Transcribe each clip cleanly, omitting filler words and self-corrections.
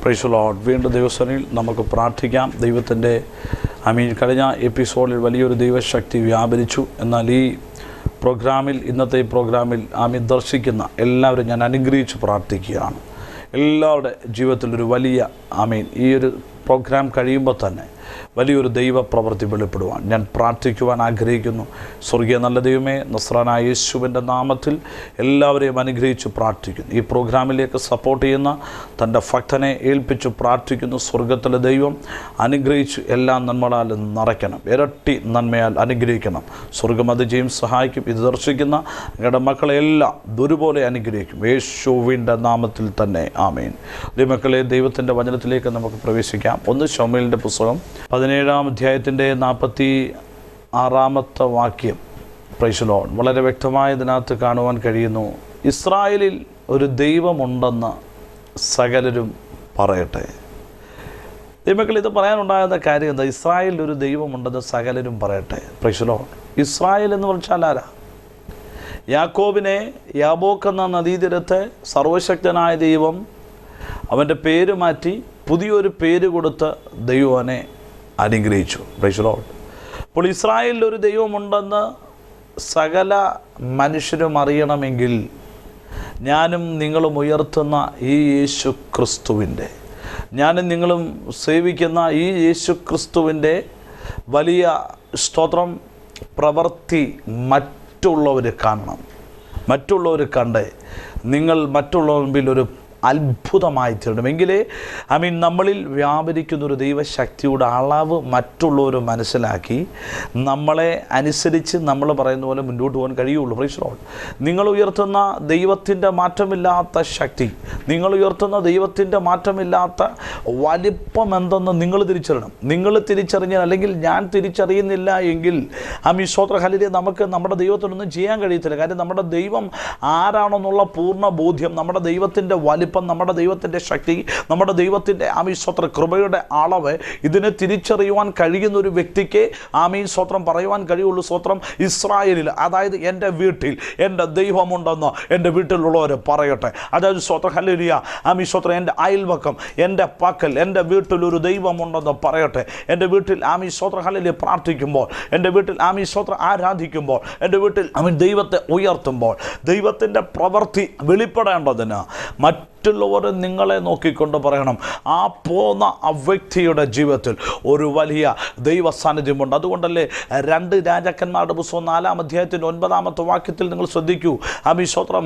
Price the Lord. വീണ്ടും ദൈവസന്നിധിയിൽ നമുക്ക് പ്രാർത്ഥിക്കാം. ദൈവത്തിൻ്റെ കഴിഞ്ഞ എപ്പിസോഡിൽ വലിയൊരു ദൈവശക്തി വ്യാപരിച്ചു. എന്നാൽ ഈ പ്രോഗ്രാമിൽ, ഇന്നത്തെ ഈ പ്രോഗ്രാമിൽ ദർശിക്കുന്ന എല്ലാവരും ഞാൻ അനുഗ്രഹിച്ച് പ്രാർത്ഥിക്കുകയാണ്. എല്ലാവരുടെ ജീവിതത്തിലൊരു വലിയ ഈ ഒരു പ്രോഗ്രാം കഴിയുമ്പോൾ തന്നെ വലിയൊരു ദൈവപ്രവൃത്തി വെളിപ്പെടുവാൻ ഞാൻ പ്രാർത്ഥിക്കുവാൻ ആഗ്രഹിക്കുന്നു. സ്വർഗീയ നല്ല ദൈവമേ, നസ്രാനായ യേശുവിൻ്റെ നാമത്തിൽ എല്ലാവരെയും അനുഗ്രഹിച്ച് പ്രാർത്ഥിക്കുന്നു. ഈ പ്രോഗ്രാമിലേക്ക് സപ്പോർട്ട് ചെയ്യുന്ന തൻ്റെ ഭക്തനെ ഏൽപ്പിച്ച് പ്രാർത്ഥിക്കുന്നു. സ്വർഗത്തിലെ ദൈവം അനുഗ്രഹിച്ച് എല്ലാ നന്മകളാൽ നിറയ്ക്കണം, ഇരട്ടി നന്മയാൽ അനുഗ്രഹിക്കണം. സ്വർഗം അതിജയം സഹായിക്കും. ഇത് ദർശിക്കുന്ന ഞങ്ങളുടെ മക്കളെല്ലാം ദുരുപോലെ അനുഗ്രഹിക്കും, യേശുവിൻ്റെ നാമത്തിൽ തന്നെ. ആമേൻ. ദൈവമക്കളെ, ദൈവത്തിൻ്റെ വചനത്തിലേക്ക് നമുക്ക് പ്രവേശിക്കാം. 1 ശമൂവേലിൻ്റെ പുസ്തകം 17-ാം അധ്യായത്തിൻ്റെ 46-ാമത്തെ വാക്യം. Price the Lord. വളരെ വ്യക്തമായി ഇതിനകത്ത് കാണുവാൻ കഴിയുന്നു, ഇസ്രായേലിൽ ഒരു ദൈവമുണ്ടെന്ന് സകലരും പറയട്ടെ. ദൈവമക്കൾ, ഇത് പറയാനുണ്ടാകുന്ന കാര്യം എന്താ? ഇസ്രായേലിൽ ഒരു ദൈവമുണ്ടെന്ന് സകലരും പറയട്ടെ. Price the Lord. ഇസ്രായേൽ എന്ന് പറഞ്ഞാൽ ആരാ? യാക്കോബിനെ യാബോക്ക് എന്ന നദീതീരത്തെ സർവശക്തനായ ദൈവം അവൻ്റെ പേര് മാറ്റി പുതിയൊരു പേര് കൊടുത്ത് ദൈവനെ അനുഗ്രഹിച്ചു. Price the Lord. അപ്പോൾ ഇസ്രായേലിൽ ഒരു ദൈവമുണ്ടെന്ന് സകല മനുഷ്യരും അറിയണമെങ്കിൽ ഞാനും നിങ്ങളും ഉയർത്തുന്ന ഈ യേശു ക്രിസ്തുവിൻ്റെ, ഞാനും നിങ്ങളും സേവിക്കുന്ന ഈ യേശു ക്രിസ്തുവിൻ്റെ വലിയ സ്തോത്രം പ്രവൃത്തി മറ്റുള്ളവർ കാണണം. മറ്റുള്ളവർ കണ്ട് നിങ്ങൾ മറ്റുള്ളവരുടെ മുമ്പിൽ ഒരു അത്ഭുതമായി തീരണം. എങ്കിലേ നമ്മളിൽ വ്യാപരിക്കുന്നൊരു ദൈവശക്തിയുടെ അളവ് മറ്റുള്ളവർ മനസ്സിലാക്കി നമ്മളെ അനുസരിച്ച് നമ്മൾ പറയുന്ന പോലെ മുന്നോട്ട് പോകാൻ കഴിയുള്ളൂ. Price the Lord. നിങ്ങൾ ഉയർത്തുന്ന ദൈവത്തിൻ്റെ മാറ്റമില്ലാത്ത ശക്തി, നിങ്ങൾ ഉയർത്തുന്ന ദൈവത്തിൻ്റെ മാറ്റമില്ലാത്ത വലിപ്പം എന്തെന്ന് നിങ്ങൾ തിരിച്ചറിയണം. നിങ്ങൾ തിരിച്ചറിഞ്ഞാൽ, അല്ലെങ്കിൽ ഞാൻ തിരിച്ചറിയുന്നില്ല എങ്കിൽ സ്തോത്ര ഹല്ലേലൂയ, നമുക്ക് നമ്മുടെ ദൈവത്തിനൊന്നും ചെയ്യാൻ കഴിയത്തില്ല. കാര്യം നമ്മുടെ ദൈവം ആരാണെന്നുള്ള പൂർണ്ണ ബോധ്യം, നമ്മുടെ ദൈവത്തിൻ്റെ വലിപ്പം, നമ്മുടെ ദൈവത്തിൻ്റെ ശക്തി, നമ്മുടെ ദൈവത്തിൻ്റെ സ്തോത്ര കൃപയുടെ അളവ്, ഇതിനെ തിരിച്ചറിയുവാൻ കഴിയുന്ന ഒരു വ്യക്തിക്ക് സ്തോത്രം പറയുവാൻ കഴിയുള്ളൂ. സ്തോത്രം. ഇസ്രായേലിൽ, അതായത് എൻ്റെ വീട്ടിൽ എൻ്റെ ദൈവമുണ്ടെന്ന് എൻ്റെ വീട്ടിലുള്ളവർ പറയട്ടെ. അതായത് സ്തോത്രം ഹല്ലേലൂയ, സ്തോത്രം എൻ്റെ അയൽവക്കം, എൻ്റെ പക്കൽ, എൻ്റെ വീട്ടിലൊരു ദൈവമുണ്ടെന്ന് പറയട്ടെ. എൻ്റെ വീട്ടിൽ സ്തോത്രം ഹല്ലേലൂയ പ്രാർത്ഥിക്കുമ്പോൾ, എൻ്റെ വീട്ടിൽ സ്തോത്രം ആരാധിക്കുമ്പോൾ, എൻ്റെ വീട്ടിൽ ദൈവത്തെ ഉയർത്തുമ്പോൾ, ദൈവത്തിൻ്റെ പ്രവൃത്തി വെളിപ്പെടേണ്ടതിന് മറ്റുള്ളവർ നിങ്ങളെ നോക്കിക്കൊണ്ട് പറയണം, ആ പോന്ന ആ വ്യക്തിയുടെ ജീവിതത്തിൽ ഒരു വലിയ ദൈവ സാന്നിധ്യമുണ്ട്. അതുകൊണ്ടല്ലേ 2 രാജാക്കന്മാരുടെ പുസ്തകം 4-ാം അധ്യായത്തിൻ്റെ 9-ാമത്തെ വാക്യത്തിൽ നിങ്ങൾ ശ്രദ്ധിക്കൂ. സ്തോത്രം.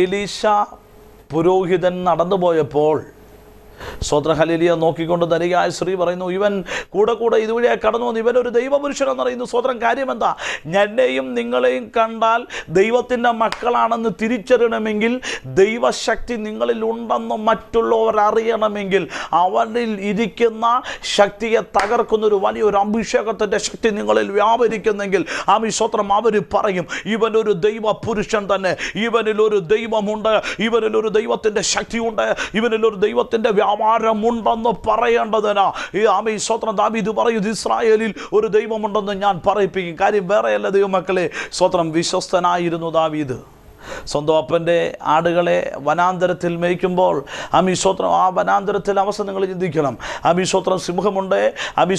എലീശ പുരോഹിതൻ നടന്നുപോയപ്പോൾ സ്തോത്ര ഹല്ലേലൂയ നോക്കിക്കൊണ്ട് ധനികയായ സ്ത്രീ പറയുന്നു, ഇവൻ കൂടെ ഇതുവഴിയായി കടന്നു വന്നു, ഇവനൊരു ദൈവപുരുഷനെന്ന് പറയുന്നു. സ്തോത്രം. കാര്യം എന്താ? എന്നെയും നിങ്ങളെയും കണ്ടാൽ ദൈവത്തിൻ്റെ മക്കളാണെന്ന് തിരിച്ചറിയണമെങ്കിൽ, ദൈവശക്തി നിങ്ങളിൽ ഉണ്ടെന്ന് മറ്റുള്ളവർ അറിയണമെങ്കിൽ, അവനിൽ ഇരിക്കുന്ന ശക്തിയെ തകർക്കുന്നൊരു വലിയൊരു അഭിഷേകത്തിൻ്റെ ശക്തി നിങ്ങളിൽ വ്യാപരിക്കുന്നെങ്കിൽ സ്തോത്രം, അവർ പറയും, ഇവനൊരു ദൈവ പുരുഷൻ തന്നെ, ഇവനിലൊരു ദൈവമുണ്ട്, ഇവനിലൊരു ദൈവത്തിൻ്റെ ശക്തിയുണ്ട്, ഇവനിലൊരു ദൈവത്തിൻ്റെ വ്യാപാരമുണ്ടെന്ന് പറയേണ്ടതിനാ സ്തോത്രം ദാവീദ് പറയുന്നത്, ഇസ്രായേലിൽ ഒരു ദൈവമുണ്ടെന്ന് ഞാൻ പറയിപ്പിക്കും. കാര്യം വേറെയല്ല ദൈവമക്കളെ, സ്തോത്രം, വിശ്വസ്തനായിരുന്നു ദാവീദ്. സ്വന്തം അപ്പൻ്റെ ആടുകളെ വനാന്തരത്തിൽ മേയ്ക്കുമ്പോൾ സ്തോത്രം, ആ വനാന്തരത്തിൽ അവസ്ഥ നിങ്ങൾ ചിന്തിക്കണം. സ്തോത്രം, സിംഹമുണ്ട്,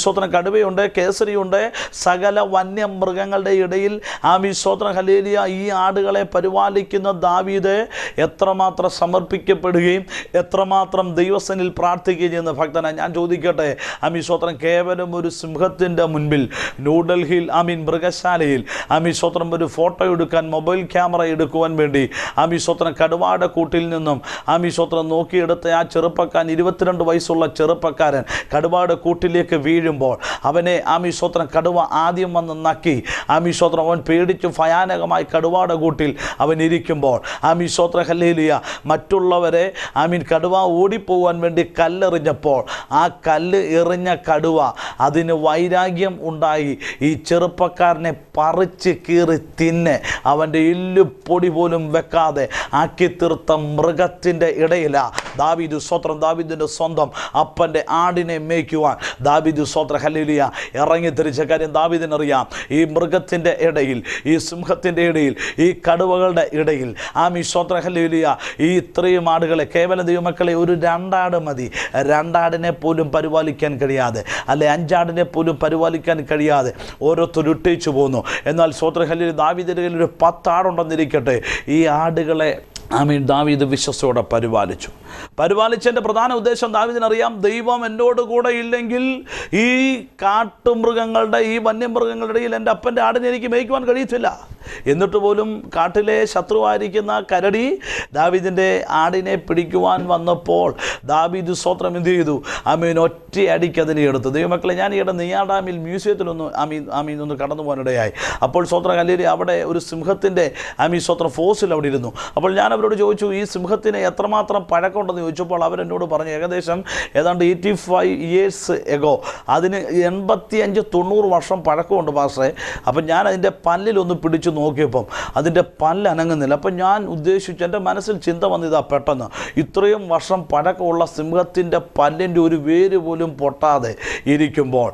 സ്തോത്രം, കടുവയുണ്ട്, കേസരിയുണ്ട്, സകല വന്യമൃഗങ്ങളുടെ ഇടയിൽ സ്തോത്രം ഹല്ലേലൂയ ഈ ആടുകളെ പരിപാലിക്കുന്ന ദാവീദ് എത്രമാത്രം സമർപ്പിക്കപ്പെടുകയും എത്രമാത്രം ദൈവസനിൽ പ്രാർത്ഥിക്കുകയും ചെയ്യുന്ന ഭക്തനാണ്. ഞാൻ ചോദിക്കട്ടെ, സ്തോത്രം, കേവലം ഒരു സിംഹത്തിൻ്റെ മുൻപിൽ ന്യൂഡൽഹിയിൽ മൃഗശാലയിൽ സ്തോത്രം ഒരു ഫോട്ടോ എടുക്കാൻ, മൊബൈൽ ക്യാമറ എടുക്കുവാൻ വേണ്ടി സ്തോത്രം കടുവായുടെ കൂട്ടിൽ നിന്നും സ്തോത്രം നോക്കിയെടുത്ത ആ ചെറുപ്പക്കാരൻ, 22 വയസ്സുള്ള ചെറുപ്പക്കാരൻ കടുവായുടെ കൂട്ടിലേക്ക് വീഴുമ്പോൾ അവനെ സ്തോത്രം കടുവ ആദ്യം വന്ന് നക്കി. സ്തോത്രം, അവൻ പേടിച്ചു ഭയാനകമായി കടുവായുടെ കൂട്ടിൽ അവൻ ഇരിക്കുമ്പോൾ സ്തോത്രം ഹല്ലേലൂയ മറ്റുള്ളവരെ കടുവ ഓടിപ്പോവാൻ വേണ്ടി കല്ലെറിഞ്ഞപ്പോൾ ആ കല്ല് എറിഞ്ഞ കടുവ അതിന് വൈരാഗ്യം ഉണ്ടായി ഈ ചെറുപ്പക്കാരനെ പറിച്ച് കീറി തിന്നെ അവൻ്റെ എല്ല് പൊടി പോലും വെക്കാതെ ആക്കി തീർത്ത മൃഗത്തിൻ്റെ ഇടയിലാണ് ദാവീദ് സ്തോത്രം ദാവീദിൻ്റെ സ്വന്തം അപ്പൻ്റെ ആടിനെ മേയ്ക്കുവാൻ ദാവീദ് സ്തോത്രം ഹല്ലേലൂയ ഇറങ്ങിത്തിരിച്ച കാര്യം ദാവീദിനറിയാം. ഈ മൃഗത്തിൻ്റെ ഇടയിൽ, ഈ സിംഹത്തിൻ്റെ ഇടയിൽ, ഈ കടുവകളുടെ ഇടയിൽ സ്തോത്രം ഹല്ലേലൂയ ഈ ഇത്രയും ആടുകളെ, കേവലം ദൈവമക്കളെ ഒരു 2 ആട് മതി. 2 ആടിനെ പോലും പരിപാലിക്കാൻ കഴിയാതെ, അല്ലെ 5 ആടിനെ പോലും പരിപാലിക്കാൻ കഴിയാതെ ഓരോരുത്തർ ഇട്ടേച്ചു പോകുന്നു. എന്നാൽ സ്തോത്രം ഹല്ലേലൂയ ദാവീദിൻ്റെ കയ്യിൽ ഒരു 10 ആടുണ്ടെന്നിരിക്കട്ടെ, ഈ ആടുകളെ ദാവീദ് വിശ്വസ്തയോടെ പരിപാലിച്ചതിൻ്റെ പ്രധാന ഉദ്ദേശം ദാവീദിനറിയാം, ദൈവം എന്നോട് കൂടെ ഇല്ലെങ്കിൽ ഈ കാട്ടുമൃഗങ്ങളുടെ, ഈ വന്യമൃഗങ്ങളുടെ ഇടയിൽ എൻ്റെ അപ്പൻ്റെ ആടിനെ എനിക്ക് മേയ്ക്കുവാൻ കഴിയത്തില്ല. എന്നിട്ട് പോലും കാട്ടിലെ ശത്രുവായിരിക്കുന്ന കരടി ദാവീദിൻ്റെ ആടിനെ പിടിക്കുവാൻ വന്നപ്പോൾ ദാവീദ് സ്തോത്രം എന്ത് ചെയ്തു? ഒറ്റയടിക്ക് അതിനെ എടുത്തു. ദൈവമക്കളെ, ഞാൻ ഈയിടെ നെയ്യാഡാമിൽ മ്യൂസിയത്തിലൊന്ന് ഒന്ന് കടന്നു പോകാനിടയായി. അപ്പോൾ സ്തോത്രം ഹല്ലേലൂയ അവിടെ ഒരു സിംഹത്തിൻ്റെ സ്തോത്രം ഫോസിൽ അവിടെ ഇരുന്നു. അപ്പോൾ ഞാൻ അവരോട് ചോദിച്ചു, ഈ സിംഹത്തിന് എത്രമാത്രം പഴക്കമുണ്ടെന്ന് ചോദിച്ചപ്പോൾ അവരെന്നോട് പറഞ്ഞു, ഏകദേശം ഏതാണ്ട് 85 ഇയേഴ്സ് എഗോ, അതിന് 85-90 വർഷം പഴക്കമുണ്ട് പാസ്റ്ററെ. അപ്പം ഞാൻ അതിൻ്റെ പല്ലിലൊന്ന് പിടിച്ചു നോക്കിയപ്പം അതിൻ്റെ പല്ല് അനങ്ങുന്നില്ല. അപ്പം ഞാൻ ഉദ്ദേശിച്ചു, എൻ്റെ മനസ്സിൽ ചിന്ത വന്നിതാ പെട്ടെന്ന്, ഇത്രയും വർഷം പഴക്കമുള്ള സിംഹത്തിൻ്റെ പല്ലിൻ്റെ ഒരു വേര് പോലും പൊട്ടാതെ ഇരിക്കുമ്പോൾ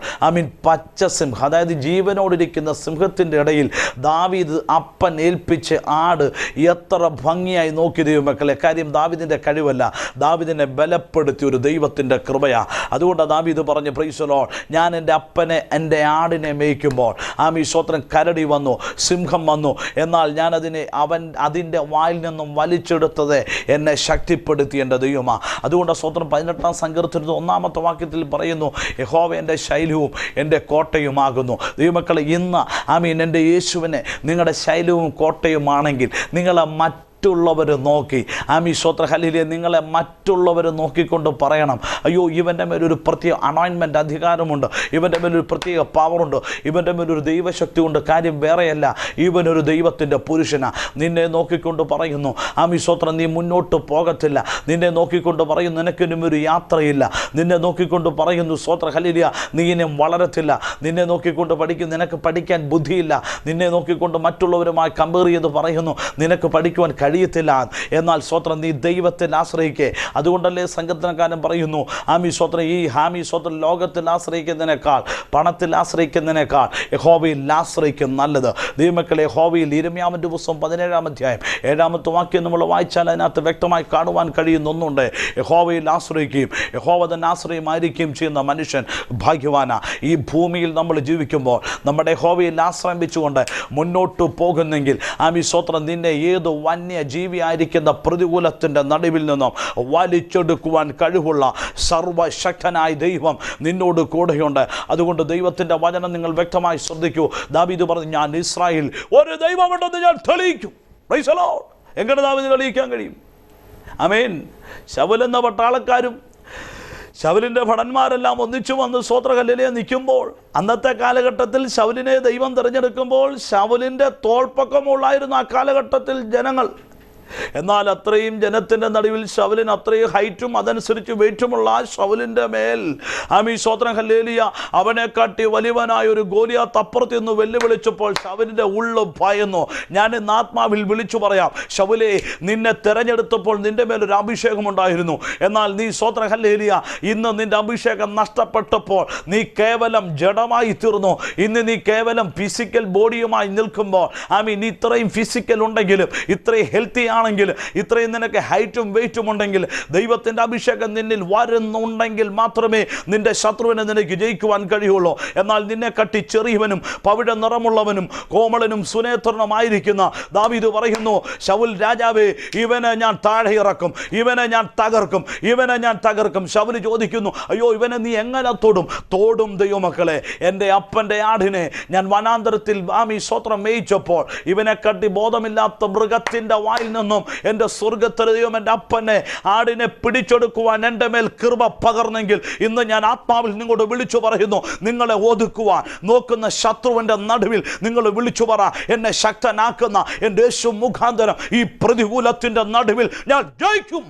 പച്ച സിംഹം, അതായത് ജീവനോടിരിക്കുന്ന സിംഹത്തിൻ്റെ ഇടയിൽ ദാവീദ് അപ്പൻ ഏൽപ്പിച്ച് ആട് എത്ര ഭംഗിയായി നോക്കി ദൈവമക്കളെ. കാര്യം ദാവീദിൻ്റെ കഴിവല്ല, ദാവീദിനെ ബലപ്പെടുത്തിയ ഒരു ദൈവത്തിൻ്റെ കൃപയാ. അതുകൊണ്ട് ദാവീദ് പറഞ്ഞു, പ്രൈസ് ദി ലോർഡ്, ഞാൻ എൻ്റെ അപ്പനെ, എൻ്റെ ആടിനെ മേയ്ക്കുമ്പോൾ സ്തോത്രം കരടി വന്നു, സിംഹം വന്നു, എന്നാൽ ഞാൻ അതിൻ്റെ വായിൽ നിന്നും വലിച്ചെടുത്തത് എന്നെ ശക്തിപ്പെടുത്തി എൻ്റെ ദൈവമാ. അതുകൊണ്ട് സ്തോത്രം 18-ാം സങ്കീർത്തനത്തിൽ 1-ാമത്തെ വാക്യത്തിൽ പറയുന്നു, യഹോവ എൻ്റെ ശൈലവും എൻ്റെ കോട്ടയുമാകുന്നു. ദൈവമക്കളെ, ഇന്ന് എൻ്റെ യേശുവിനെ നിങ്ങളുടെ ശൈലവും കോട്ടയുമാണെങ്കിൽ നിങ്ങളെ മറ്റുള്ളവർ നോക്കി സ്തോത്ര ഹല്ലേലൂയ നിങ്ങളെ മറ്റുള്ളവർ നോക്കിക്കൊണ്ട് പറയണം, അയ്യോ ഇവൻ്റെ മേലൊരു പ്രത്യേക അനോയിൻമെൻറ്റ് അധികാരമുണ്ട്, ഇവൻ്റെ മേലൊരു പ്രത്യേക പവറുണ്ട്, ഇവൻ്റെ മേലൊരു ദൈവശക്തി ഉണ്ട്. കാര്യം വേറെയല്ല, ഇവനൊരു ദൈവത്തിൻ്റെ പുരുഷനാണ്. നിന്നെ നോക്കിക്കൊണ്ട് പറയുന്നു സ്തോത്രം നീ മുന്നോട്ട് പോകത്തില്ല. നിന്നെ നോക്കിക്കൊണ്ട് പറയുന്നു നിനക്കിനും ഒരു യാത്രയില്ല. നിന്നെ നോക്കിക്കൊണ്ട് പറയുന്നു സ്തോത്ര ഹല്ലേലൂയ നീ ഇനിയും വളരത്തില്ല. നിന്നെ നോക്കിക്കൊണ്ട് നിനക്ക് പഠിക്കാൻ ബുദ്ധിയില്ല. നിന്നെ നോക്കിക്കൊണ്ട് മറ്റുള്ളവരുമായി കമ്പയർ ചെയ്ത് പറയുന്നു നിനക്ക് പഠിക്കുവാൻ കഴിയത്തില്ല. എന്നാൽ സ്തോത്രം നീ ദൈവത്തിൽ ആശ്രയിക്കേ. അതുകൊണ്ടല്ലേ സങ്കീർത്തനക്കാരൻ പറയുന്നു സ്തോത്രം ഈ സ്തോത്രം ലോകത്തിൽ ആശ്രയിക്കുന്നതിനേക്കാൾ, പണത്തിൽ ആശ്രയിക്കുന്നതിനേക്കാൾ യഹോവയിൽ ആശ്രയിക്കും നല്ലത്. ദൈവമക്കളെ, യഹോവയിൽ യിരെമ്യാവിൻ്റെ പുസ്തകം 17-ാം അധ്യായം 7-ാമത്തെ വാക്യം നമ്മൾ വായിച്ചാൽ അതിനകത്ത് വ്യക്തമായി കാണുവാൻ കഴിയുന്ന ഒന്നുണ്ട്. യഹോവയിൽ ആശ്രയിക്കുകയും യഹോവ തന്നെ ആശ്രയമായിരിക്കുകയും ചെയ്യുന്ന മനുഷ്യൻ ഭാഗ്യവാനാ. ഈ ഭൂമിയിൽ നമ്മൾ ജീവിക്കുമ്പോൾ നമ്മുടെ യഹോവയിൽ ആശ്രയം വെച്ചുകൊണ്ട് മുന്നോട്ട് പോകുന്നെങ്കിൽ സ്തോത്രം നിന്നെ ഏത് ജീവിയായിരിക്കുന്ന പ്രതികൂലത്തിൻ്റെ നടുവിൽ നിന്നും വലിച്ചെടുക്കുവാൻ കഴിവുള്ള സർവശക്തനായ ദൈവം നിന്നോട് കൂടെയുണ്ട്. അതുകൊണ്ട് ദൈവത്തിൻ്റെ വചനം നിങ്ങൾ വ്യക്തമായി ശ്രദ്ധിക്കൂ. ദാവീദ് പറഞ്ഞു, ഞാൻ ഇസ്രായേൽ ഒരു ദൈവമുണ്ടെന്ന് ഞാൻ തെളിയിക്കും. Price the Lord. എങ്ങനെ ദാവീദ് തെളിയിക്കാൻ കഴിയും? ആമേൻ. ശൗൽ എന്ന പട്ടാളക്കാരും ശൗലിൻ്റെ ഭടന്മാരെല്ലാം ഒന്നിച്ചു വന്ന് സ്തോത്ര ഹല്ലേലൂയ നിൽക്കുമ്പോൾ, അന്നത്തെ കാലഘട്ടത്തിൽ ശൗലിനെ ദൈവം തിരഞ്ഞെടുക്കുമ്പോൾ ശൗലിൻ്റെ തോൾപ്പക്കമുള്ളായിരുന്നു ആ കാലഘട്ടത്തിൽ ജനങ്ങൾ. എന്നാൽ അത്രയും ജനത്തിൻ്റെ നടുവിൽ ശൗലിന് അത്രയും ഹൈറ്റും അതനുസരിച്ച് വെയിറ്റുമുള്ള ശൗലിൻ്റെ മേൽ സ്തോത്രം ഹല്ലേലൂയ അവനെ കാട്ടി വലിയവനായ ഒരു ഗോലിയാത്ത് അപ്പുറത്ത് നിന്ന് വെല്ലുവിളിച്ചപ്പോൾ ശൗലിൻ്റെ ഉള്ളു ഭയന്നു. ഞാൻ ഇന്ന് ആത്മാവിൽ വിളിച്ചു പറയാം, ശൗലേ, നിന്നെ തെരഞ്ഞെടുത്തപ്പോൾ നിന്റെ മേലൊരു അഭിഷേകമുണ്ടായിരുന്നു. എന്നാൽ നീ സ്തോത്രം ഹല്ലേലൂയ ഇന്ന് നിന്റെ അഭിഷേകം നഷ്ടപ്പെട്ടപ്പോൾ നീ കേവലം ജഡമായി തീർന്നു. ഇന്ന് നീ കേവലം ഫിസിക്കൽ ബോഡിയുമായി നിൽക്കുമ്പോൾ നീ ഇത്രയും ഫിസിക്കൽ ഉണ്ടെങ്കിലും, ഇത്രയും ഹെൽത്തി ആണെങ്കിൽ, ഇത്രയും നിനക്ക് ഹൈറ്റും വെയിറ്റും ഉണ്ടെങ്കിൽ, ദൈവത്തിൻ്റെ അഭിഷേകം നിന്നിൽ വരുന്നുണ്ടെങ്കിൽ മാത്രമേ നിന്റെ ശത്രുവിനെ നിനക്ക് ജയിക്കുവാൻ കഴിയുള്ളൂ. എന്നാൽ നിന്നെ കട്ടി ചെറിയവനും പവിഴ നിറമുള്ളവനും കോമളനും സുനേത്രനുമായിരിക്കുന്ന ദാവീദ് പറയുന്നു, ശൗൽ രാജാവേ, ഇവനെ ഞാൻ താഴെ ഇറക്കും, ഇവനെ ഞാൻ തകർക്കും, ഇവനെ ഞാൻ തകർക്കും. ശൗൽ ചോദിക്കുന്നു, അയ്യോ ഇവനെ നീ എങ്ങനെ തോടും ദൈവമക്കളെ, എൻ്റെ അപ്പൻ്റെ ആടിനെ ഞാൻ വനാന്തരത്തിൽ സ്തോത്രം മേയിച്ചപ്പോൾ ഇവനെ കട്ടി ബോധമില്ലാത്ത മൃഗത്തിൻ്റെ വായിൽ നിന്ന് നിന്നും എൻ്റെ സ്വർഗ്ഗത്തിലെ ദൈവം എൻ്റെ അപ്പനെ ആടിനെ പിടിച്ചെടുക്കുവാൻ എൻ്റെ മേൽ കൃപ പകർന്നെങ്കിൽ ഇന്ന് ഞാൻ ആത്മാവിൽ നിങ്ങളോട് വിളിച്ചു പറയുന്നു, നിങ്ങളെ ഒതുക്കുവാൻ നോക്കുന്ന ശത്രുവിൻ്റെ നടുവിൽ നിങ്ങൾ വിളിച്ചു പറ, എന്നെ ശക്തനാക്കുന്ന എൻ്റെ യേശു മുഖാന്തരം ഈ പ്രതികൂലത്തിൻ്റെ നടുവിൽ ഞാൻ ജയിക്കും.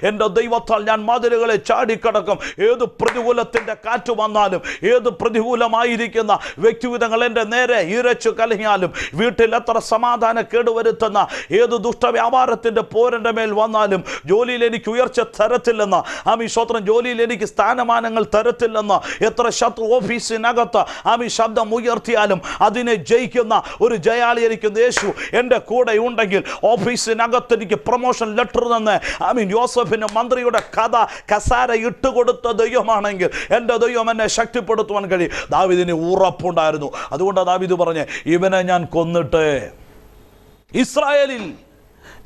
എൻ്റെ ദൈവത്താൽ ഞാൻ മതിലുകളെ ചാടിക്കടക്കും. ഏത് പ്രതികൂലത്തിൻ്റെ കാറ്റ് വന്നാലും, ഏത് പ്രതികൂലമായിരിക്കുന്ന വ്യക്തിവിധങ്ങൾ എൻ്റെ നേരെ ഇരച്ചു കലങ്ങിയാലും, വീട്ടിൽ എത്ര സമാധാന കേടുവരുത്തുന്ന ഏത് ദുഷ്ടവ്യാപാരത്തിൻ്റെ പോരൻ്റെ മേൽ വന്നാലും, ജോലിയിൽ എനിക്ക് ഉയർച്ച തരത്തില്ലെന്ന്, ആമി സ്വത്രം ജോലിയിൽ എനിക്ക് സ്ഥാനമാനങ്ങൾ തരത്തില്ലെന്ന് എത്ര ശത്രു ഓഫീസിനകത്ത് ആമി ശബ്ദം ഉയർത്തിയാലും അതിനെ ജയിക്കുന്ന ഒരു ജയാളിയായിരിക്കുന്ന യേശു എൻ്റെ കൂടെ ഉണ്ടെങ്കിൽ, ഓഫീസിനകത്ത് എനിക്ക് പ്രൊമോഷൻ ലെറ്റർ നിന്ന് ആമീൻ യോസഫിന് മന്ത്രിയുടെ കഥ കസാര ഇട്ടുകൊടുത്ത ദൈവമാണെങ്കിൽ എൻ്റെ ദൈവം എന്നെ ശക്തിപ്പെടുത്തുവാൻ കഴിയും. ദാവീദിന് ഉറപ്പുണ്ടായിരുന്നു. അതുകൊണ്ട് ദാവീദ് പറഞ്ഞ്, ഇവനെ ഞാൻ കൊന്നിട്ട് ഇസ്രായേലിൽ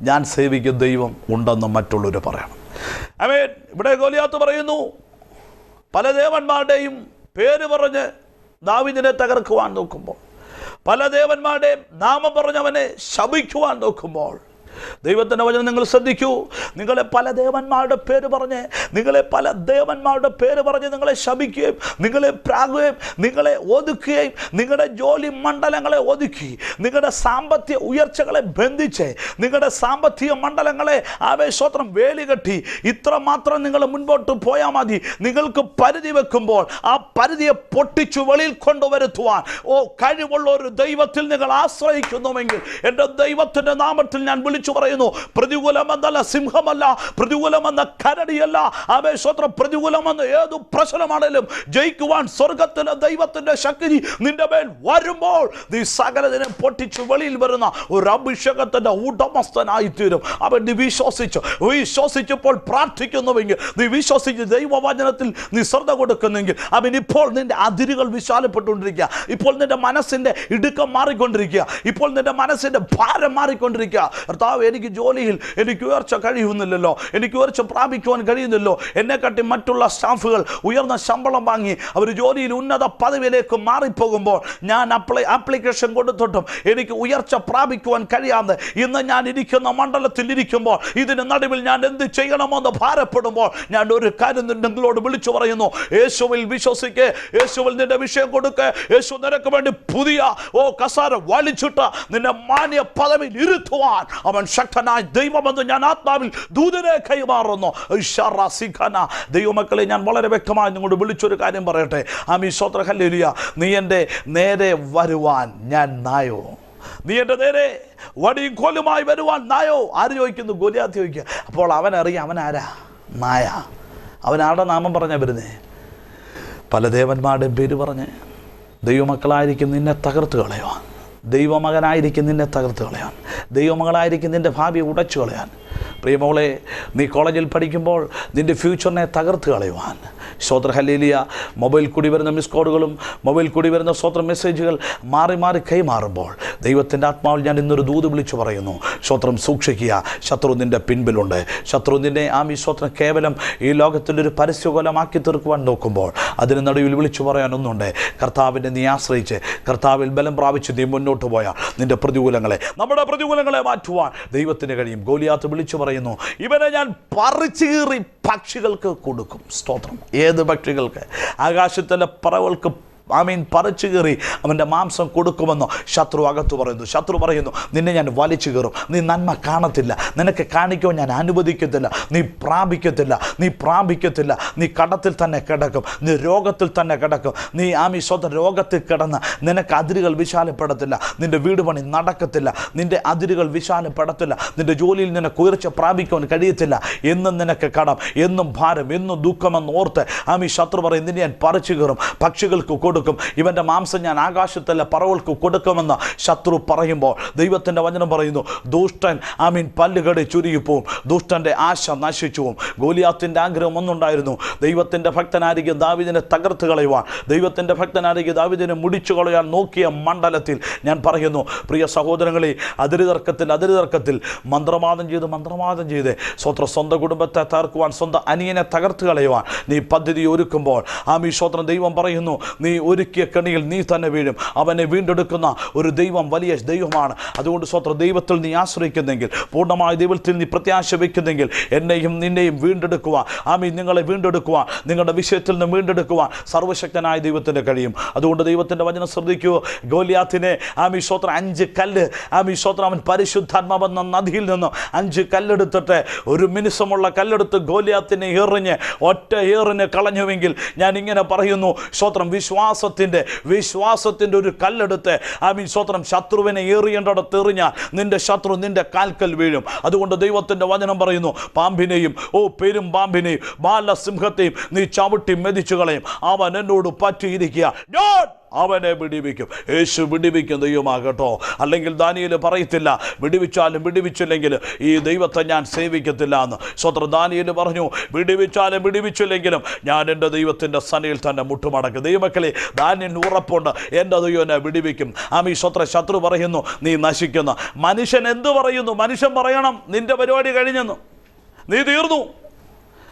ഞാൻ സേവിക്കുന്ന ദൈവം ഉണ്ടെന്ന് മറ്റുള്ളവർ പറയണം. ആമേൻ. ഇവിടെ ഗോലിയാത്ത് പറയുന്നു, പല ദേവന്മാരുടെയും പേര് പറഞ്ഞ് ദാവീദിനെ തകർക്കുവാൻ നോക്കുമ്പോൾ, പല ദേവന്മാരുടെയും നാമം പറഞ്ഞവനെ ശപിക്കുവാൻ നോക്കുമ്പോൾ, ദൈവത്തിൻ്റെ വചനം നിങ്ങൾ ശ്രദ്ധിക്കൂ. നിങ്ങളെ പല ദേവന്മാരുടെ പേര് പറഞ്ഞ് നിങ്ങളെ ശപിക്കുകയും നിങ്ങളെ പ്രാകുകയും നിങ്ങളെ ഒതുക്കുകയും നിങ്ങളുടെ ജോലി മണ്ഡലങ്ങളെ ഒതുക്കി, നിങ്ങളുടെ സാമ്പത്തിക ഉയർച്ചകളെ ബന്ധിച്ച്, നിങ്ങളുടെ സാമ്പത്തിക മണ്ഡലങ്ങളെ ആവേശോത്രം വേലികെട്ടി ഇത്രമാത്രം നിങ്ങൾ മുൻപോട്ട് പോയാൽ മതി. നിങ്ങൾക്ക് പരിധി വെക്കുമ്പോൾ ആ പരിധിയെ പൊട്ടിച്ചു വെളിയിൽ കൊണ്ടുവരുത്തുവാൻ കഴിവുള്ള ഒരു ദൈവത്തിൽ നിങ്ങൾ ആശ്രയിക്കുന്നുവെങ്കിൽ, എൻ്റെ ദൈവത്തിൻ്റെ നാമത്തിൽ ഞാൻ വിളിച്ചു പറയുന്നു, പ്രതികൂലമെന്നല്ല സിംഹമല്ല, പ്രതികൂലമെന്ന കരടിയല്ല, ആവേശോത്രം പ്രതികൂലമെന്ന് ഏതു പ്രശ്നമാണെങ്കിലും ജയിക്കുവാൻ സ്വർഗത്തിലെ ദൈവത്തിന്റെ ശക്തി നിന്റെ മേൽ വരുമ്പോൾ നീ സകലതിനെ പൊട്ടിച്ചു വെളിയിൽ വരുന്ന ഒരു അഭിഷേകത്തിന്റെ ഉടമസ്ഥനായി തീരും. അവൻ നീ വിശ്വസിച്ചപ്പോൾ പ്രാർത്ഥിക്കുന്നുവെങ്കിൽ, നീ വിശ്വസിച്ച് ദൈവവചനത്തിൽ നീ ശ്രദ്ധ കൊടുക്കുന്നെങ്കിൽ, അവൻ ഇപ്പോൾ നിന്റെ അതിരുകൾ വിശാലപ്പെട്ടുകൊണ്ടിരിക്കുക, ഇപ്പോൾ നിന്റെ മനസ്സിന്റെ ഇടുക്കം മാറിക്കൊണ്ടിരിക്കുക, ഇപ്പോൾ നിന്റെ മനസ്സിന്റെ ഭാരം മാറിക്കൊണ്ടിരിക്കുക. എനിക്ക് ജോലിയിൽ എനിക്ക് ഉയർച്ച കഴിയുന്നില്ലല്ലോ, എനിക്ക് ഉയർച്ച പ്രാപിക്കുവാൻ കഴിയുന്നില്ലോ, എന്നെക്കാട്ടി മറ്റുള്ള സ്റ്റാഫുകൾ ഉയർന്ന ശമ്പളം വാങ്ങി അവർ ജോലിയിൽ ഉന്നത പദവിയിലേക്ക് മാറിപ്പോകുമ്പോൾ ഞാൻ ആപ്ലിക്കേഷൻ കൊടുത്തിട്ടും എനിക്ക് ഉയർച്ച പ്രാപിക്കുവാൻ കഴിയാതെ ഇന്ന് ഞാൻ ഇരിക്കുന്ന മണ്ഡലത്തിൽ ഇരിക്കുമ്പോൾ, ഇതിന് നടുവിൽ ഞാൻ എന്ത് ചെയ്യണമെന്ന് ഭാരപ്പെടുമ്പോൾ, ഞാൻ ഒരു കാര്യം നിങ്ങളോട് വിളിച്ചു പറയുന്നു, യേശുവിൽ വിശ്വസിക്ക്, യേശുവിൽ നിന്റെ വിഷയം കൊടുക്ക്. യേശു നിനക്ക് വേണ്ടി പുതിയ കസാര വലിച്ചിട്ട് നിന്നെ മാന്യ പദവിയിൽ ഇരുത്തുവാൻ അവൻ ശക്തനായ ദൈവമെന്ന് ഞാൻ ആത്മാവിൽ ദൂതനെ കൈമാറുന്നു. ദൈവമക്കളെ, ഞാൻ വളരെ വ്യക്തമായി നിങ്ങളോട് വിളിച്ചൊരു കാര്യം പറയട്ടെ. ആമീൻ സ്തോത്രം ഹല്ലേലൂയ. നീ എൻ്റെ നേരെ വരുവാൻ ഞാൻ നായോ? നീ എൻ്റെ നേരെ വടിയും കോലുമായി വരുവാൻ നായോ? ആര് ചോദിക്കുന്നു? ഗോലിയാത്ത് ചോദിക്കുക. അപ്പോൾ അവനറിയാം അവൻ ആരാ? നായ. അവനാരുടെ നാമം പറഞ്ഞാൽ വരുന്നേ? പല ദേവന്മാരുടെയും പേര് പറഞ്ഞ് ദൈവമക്കളായിരിക്കും നിന്നെ തകർത്ത് കളയുവാൻ, ദൈവമകനായിരിക്കും നിന്നെ തകർത്ത് കളയാൻ, ദൈവമകളായിരിക്കും നിൻ്റെ ഭാവിയെ ഉടച്ചു കളയാൻ. പ്രിയമോളെ, നീ കോളേജിൽ പഠിക്കുമ്പോൾ നിൻ്റെ ഫ്യൂച്ചറിനെ തകർത്ത് കളയുവാൻ, സ്തോത്ര ഹല്ലേലൂയ, മൊബൈൽ കൂടി വരുന്ന മിസ് കോഡുകളും മൊബൈൽ കൂടി വരുന്ന സ്തോത്ര മെസ്സേജുകൾ മാറി മാറി കൈമാറുമ്പോൾ ദൈവത്തിൻ്റെ ആത്മാവിൽ ഞാൻ ഇന്നൊരു ദൂത് വിളിച്ചു പറയുന്നു, സ്തോത്രം സൂക്ഷിക്കുക. ശത്രു നിൻ്റെ പിൻപിലുണ്ട്. ശത്രു നിന്നെ സ്തോത്രം കേവലം ഈ ലോകത്തിലൊരു പരസ്യകോലമാക്കി തീർക്കുവാൻ നോക്കുമ്പോൾ അതിന് നടുവിൽ വിളിച്ചു പറയാനൊന്നുണ്ട്. കർത്താവിനെ നീ ആശ്രയിച്ച് കർത്താവിൽ ബലം പ്രാപിച്ച് നീ മുന്നോട്ട് പോയാൽ നിൻ്റെ നമ്മുടെ പ്രതികൂലങ്ങളെ മാറ്റുവാൻ ദൈവത്തിന് കഴിയും. ഗോലിയാത്ത് വിളിച്ചു പറയുന്നു, ഇവനെ ഞാൻ പറിച്ചീറി പക്ഷികൾക്ക് കൊടുക്കും. സ്തോത്രം. ഏത് പക്ഷികൾക്ക്? ആകാശത്തിലെ പറവകൾക്ക് പറിച്ചു കയറി അവൻ്റെ മാംസം കൊടുക്കുമെന്നോ ശത്രു അകത്ത് പറയുന്നു. ശത്രു പറയുന്നു, നിന്നെ ഞാൻ വലിച്ചു കയറും, നീ നന്മ കാണത്തില്ല, നിനക്ക് കാണിക്കുവാൻ ഞാൻ അനുവദിക്കത്തില്ല, നീ പ്രാപിക്കത്തില്ല, നീ കടത്തിൽ തന്നെ കിടക്കും, നീ രോഗത്തിൽ തന്നെ കിടക്കും, നീ സ്വന്തം രോഗത്തിൽ കിടന്ന് നിനക്ക് അതിരുകൾ വിശാലപ്പെടത്തില്ല, നിൻ്റെ വീട് പണി നടക്കത്തില്ല, നിൻ്റെ അതിരുകൾ വിശാലപ്പെടത്തില്ല, നിൻ്റെ ജോലിയിൽ നിനക്ക് ഉയർച്ച പ്രാപിക്കുവാൻ കഴിയത്തില്ല, എന്നും നിനക്ക് കടം, എന്നും ഭാരം, എന്നും ദുഃഖമെന്ന് ഓർത്ത് ശത്രു പറയും, നിന്നെ ഞാൻ പറിച്ചു കയറും, പക്ഷികൾക്ക് കൊടുക്കും, ഇവൻ്റെ മാംസം ഞാൻ ആകാശത്തല്ല പറവകൾക്ക് കൊടുക്കുമെന്ന് ശത്രു പറയുമ്പോൾ ദൈവത്തിൻ്റെ വചനം പറയുന്നു, ദുഷ്ടൻ പല്ലുകടി ചുരുങ്ങിപ്പോവും, ദുഷ്ടൻ്റെ ആശ നശിച്ചു പോവും. ഗോലിയാത്തിൻ്റെ ആഗ്രഹം ഒന്നുണ്ടായിരുന്നു, ദൈവത്തിൻ്റെ ഭക്തനായിരിക്കും ദാവീദിനെ തകർത്ത് കളയുവാൻ, ദൈവത്തിൻ്റെ ഭക്തനായിരിക്കും ദാവീദിനെ മുടിച്ചു കളയാൻ നോക്കിയ മണ്ഡലത്തിൽ ഞാൻ പറയുന്നു, പ്രിയ സഹോദരങ്ങളെ, അതിരുതർക്കത്തിൽ മന്ത്രവാദം ചെയ്ത് സ്വന്തം കുടുംബത്തെ തകർക്കുവാൻ, സ്വന്തം അനിയനെ തകർത്ത് കളയുവാൻ നീ പദ്ധതി ഒരുക്കുമ്പോൾ സ്വന്തം ദൈവം പറയുന്നു, നീ ഒരുക്കിയ കെണിയിൽ നീ തന്നെ വീഴും. അവനെ വീണ്ടെടുക്കുന്ന ഒരു ദൈവം വലിയ ദൈവമാണ്. അതുകൊണ്ട് സ്വന്തം ദൈവത്തിൽ നീ ആശ്രയിക്കുന്നെങ്കിൽ, പൂർണ്ണമായ ദൈവത്തിൽ നീ പ്രത്യാശ വയ്ക്കുന്നെങ്കിൽ, എന്നെയും നിന്നെയും വീണ്ടെടുക്കുവാൻ, ആമീൻ, നിങ്ങളെ വീണ്ടെടുക്കുവാൻ, നിങ്ങളുടെ വിഷയത്തിൽ നിന്ന് വീണ്ടെടുക്കുവാൻ സർവശക്തനായ ദൈവത്തിന് കഴിയും. അതുകൊണ്ട് ദൈവത്തിൻ്റെ വചനം ശ്രദ്ധിക്കൂ. ഗോലിയാത്തിനെ ആമീൻ സ്തോത്രം 5 കല്ല്, ആമീൻ സ്തോത്രം, അവൻ പരിശുദ്ധാത്മാവെന്ന നദിയിൽ നിന്നും 5 കല്ലെടുത്തിട്ട്, ഒരു മിനുസമുള്ള കല്ലെടുത്ത് ഗോലിയാത്തിനെ എറിഞ്ഞ് ഒറ്റ ഏറിന് കളഞ്ഞുവെങ്കിൽ, ഞാൻ ഇങ്ങനെ പറയുന്നു, സ്തോത്രം, വിശ്വാസത്തിൻ്റെ ഒരു കല്ലെടുത്ത് ആമീൻ സ്തോത്രം ശത്രുവിനെ ഏറിയേണ്ടടത്ത് എറിഞ്ഞാൽ നിന്റെ ശത്രു നിന്റെ കാൽക്കൽ വീഴും. അതുകൊണ്ട് ദൈവത്തിൻ്റെ വചനം പറയുന്നു, പാമ്പിനെയും പെരും പാമ്പിനെയും ബാലസിംഹത്തെയും നീ ചവിട്ടി മെതിച്ചു കളയും. അവൻ എന്നോട് പറ്റിയിരിക്കുക, ഞാൻ അവനെ വിടിവിക്കും. യേശു വിടിവിക്കും ദൈവമാകട്ടോ. അല്ലെങ്കിൽ ദാനിയേൽ പറയത്തില്ല, വിടിവിച്ചാലും വിടിവിച്ചില്ലെങ്കിൽ ഈ ദൈവത്തെ ഞാൻ സേവിക്കത്തില്ല എന്ന്. സ്വതന്ത്ര ദാനിയേൽ പറഞ്ഞു, വിടിവിച്ചാലും വിടിവിച്ചില്ലെങ്കിലും ഞാൻ എൻ്റെ ദൈവത്തിൻ്റെ സനയിൽ തന്നെ മുട്ടുമടക്കും. ദൈവമക്കളെ, ദാനിയേലിന് ഉറപ്പുണ്ട്, എൻ്റെ ദൈവം എന്നെ വിടിവിക്കും. ആമീ സ്വത്ര. ശത്രു പറയുന്നു നീ നശിക്കുന്ന. മനുഷ്യൻ എന്തു പറയുന്നു? മനുഷ്യൻ പറയണം നിന്റെ പരിപാടി കഴിഞ്ഞെന്ന്, നീ തീർന്നു,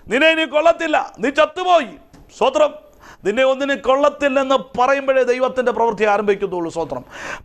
നിന്നെ ഇനി കൊള്ളത്തില്ല, നീ ചത്തുപോയി. സ്വത്രം, നിന്നെ ഒന്നിനും കൊള്ളത്തില്ലെന്ന് പറയുമ്പോഴേ ദൈവത്തിൻ്റെ പ്രവൃത്തി ആരംഭിക്കത്തുള്ളൂ. സ്വത്രം.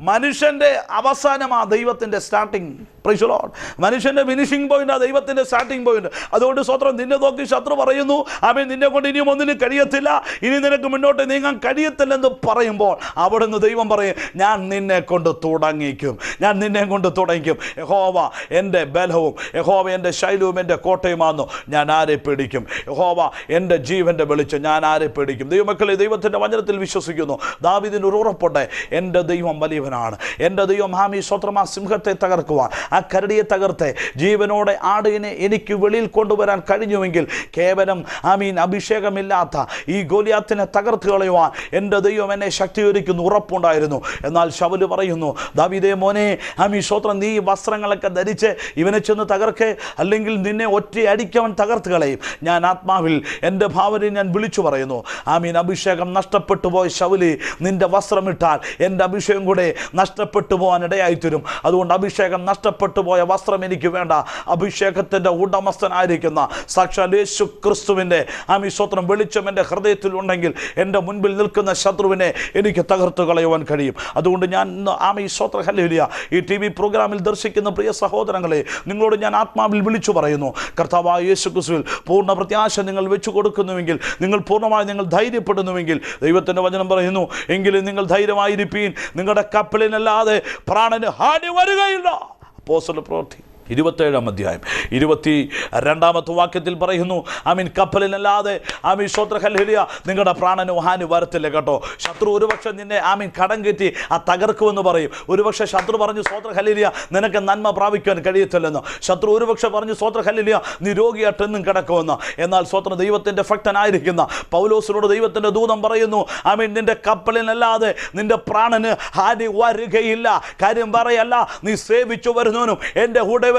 മനുഷ്യൻ്റെ അവസാനമാണ് ദൈവത്തിൻ്റെ സ്റ്റാർട്ടിങ്. Price the Lord. മനുഷ്യൻ്റെ ഫിനിഷിംഗ് പോയിന്റ് ആ ദൈവത്തിൻ്റെ സ്റ്റാർട്ടിംഗ് പോയിന്റ്. അതുകൊണ്ട് സ്വത്രം, നിന്നെ നോക്കി ശത്രു പറയുന്നു, ആമേൻ, നിന്നെ കൊണ്ട് ഇനിയും ഒന്നിനും കഴിയത്തില്ല, ഇനി നിനക്ക് മുന്നോട്ട് നീങ്ങാൻ കഴിയത്തില്ലെന്ന് പറയുമ്പോൾ അവിടുന്ന് ദൈവം പറയും, ഞാൻ നിന്നെ കൊണ്ട് തുടങ്ങിക്കും, ഞാൻ നിന്നെ കൊണ്ട് തുടങ്ങിക്കും. യഹോവ എൻ്റെ ബലവും, യഹോവ എൻ്റെ ശൈലവും എൻ്റെ കോട്ടയുമാണെന്നു ഞാൻ ആരെ പേടിക്കും? യഹോവ എൻ്റെ ജീവൻ്റെ വെളിച്ചം, ഞാൻ ആരെ പേടിക്കും? ദൈവമക്കളെ, ദൈവത്തിൻ്റെ വചനത്തിൽ വിശ്വസിക്കുന്നു. ദാവീദിന് ഒരു ഉറപ്പുണ്ട്, എൻ്റെ ദൈവം വലിയവനാണ്. എൻ്റെ ദൈവം ആമീൻ സ്തോത്രം ആ സിംഹത്തെ തകർക്കുവാൻ, ആ കരടിയെ തകർത്തെ ജീവനോടെ ആടിനെ എനിക്ക് വെളിയിൽ കൊണ്ടുവരാൻ കഴിഞ്ഞുവെങ്കിൽ, കേവലം ആമീൻ അഭിഷേകമില്ലാത്ത ഈ ഗോലിയാത്തിനെ തകർത്ത് കളയുവാൻ എൻ്റെ ദൈവം എന്നെ ശക്തീകരിക്കുന്നു ഉറപ്പുണ്ടായിരുന്നു. എന്നാൽ ശൗല് പറയുന്നു, ദാവീദേ മോനെ, ആമീൻ സ്തോത്രം, നീ വസ്ത്രങ്ങളൊക്കെ ധരിച്ച് ഇവനെ ചെന്ന് തകർക്കെ, അല്ലെങ്കിൽ നിന്നെ ഒറ്റയടിക്കവൻ തകർത്ത് കളയും. ഞാൻ ആത്മാവിൽ എൻ്റെ ഭാവനയെ ഞാൻ വിളിച്ചു പറയുന്നു, ആമീൻ, അഭിഷേകം നഷ്ടപ്പെട്ടു പോയ ശൗലി, നിന്റെ വസ്ത്രമിട്ടാൽ എൻ്റെ അഭിഷേകം കൂടെ നഷ്ടപ്പെട്ടു പോകാൻ ഇടയായിത്തീരും. അതുകൊണ്ട് അഭിഷേകം നഷ്ടപ്പെട്ടു പോയ വസ്ത്രം എനിക്ക് വേണ്ട. അഭിഷേകത്തിൻ്റെ ഉടമസ്ഥനായിരിക്കുന്ന സാക്ഷാൽ യേശു ക്രിസ്തുവിൻ്റെ ആമീൻ സ്തോത്രം വെളിച്ചം എൻ്റെ ഹൃദയത്തിൽ ഉണ്ടെങ്കിൽ എൻ്റെ മുൻപിൽ നിൽക്കുന്ന ശത്രുവിനെ എനിക്ക് തകർത്ത് കളയുവാൻ കഴിയും. അതുകൊണ്ട് ഞാൻ ആമീൻ സ്തോത്രം ഹല്ലേലൂയ, ഈ TV പ്രോഗ്രാമിൽ ദർശിക്കുന്ന പ്രിയ സഹോദരങ്ങളെ, നിങ്ങളോട് ഞാൻ ആത്മാവിൽ വിളിച്ചു പറയുന്നു, കർത്താവായ യേശു ക്രിസ്തുവിൽ പൂർണ്ണ പ്രത്യാശ നിങ്ങൾ വെച്ചു കൊടുക്കുന്നുവെങ്കിൽ, നിങ്ങൾ പൂർണ്ണമായി നിങ്ങൾ ധൈര്യപ്പെടുന്നുവെങ്കിൽ, ദൈവത്തിൻ്റെ വചനം പറയുന്നു, എങ്കിലും നിങ്ങൾ ധൈര്യമായിരിപ്പീൻ, നിങ്ങളുടെ കപ്പലിനല്ലാതെ പ്രാണന് ഹാനി വരികയില്ല. അപ്പോസ്തല പ്രവൃത്തി 27-ാം അധ്യായം 22-ാമത്തെ വാക്യത്തിൽ പറയുന്നു, ആമീൻ, കപ്പലിനല്ലാതെ ആമീൻ സ്തോത്ര ഹല്ലേലൂയ നിങ്ങളുടെ പ്രാണന് ഹാനി വരത്തില്ല കേട്ടോ. ശത്രു ഒരുപക്ഷെ നിന്നെ ആമീൻ കടം കയറ്റി ആ തകർക്കുമെന്ന് പറയും. ഒരുപക്ഷെ ശത്രു പറഞ്ഞു, സ്തോത്ര ഹല്ലേലൂയ നിനക്ക് നന്മ പ്രാപിക്കാൻ കഴിയത്തില്ലെന്ന്. ശത്രു ഒരുപക്ഷെ പറഞ്ഞു, സ്തോത്ര ഹല്ലേലൂയ നീ രോഗിയായിട്ടെന്നും കിടക്കുമെന്ന്. എന്നാൽ സ്തോത്ര ദൈവത്തിൻ്റെ ഭക്തനായിരിക്കുന്ന പൗലോസിനോട് ദൈവത്തിൻ്റെ ദൂതൻ പറയുന്നു, ആമീൻ, നിന്റെ കപ്പലിനല്ലാതെ നിന്റെ പ്രാണന് ഹാനി വരികയില്ല. കാര്യം പറയല്ല, നീ സേവിച്ചു വരുന്നവനും എൻ്റെ ഉടയവനുമായ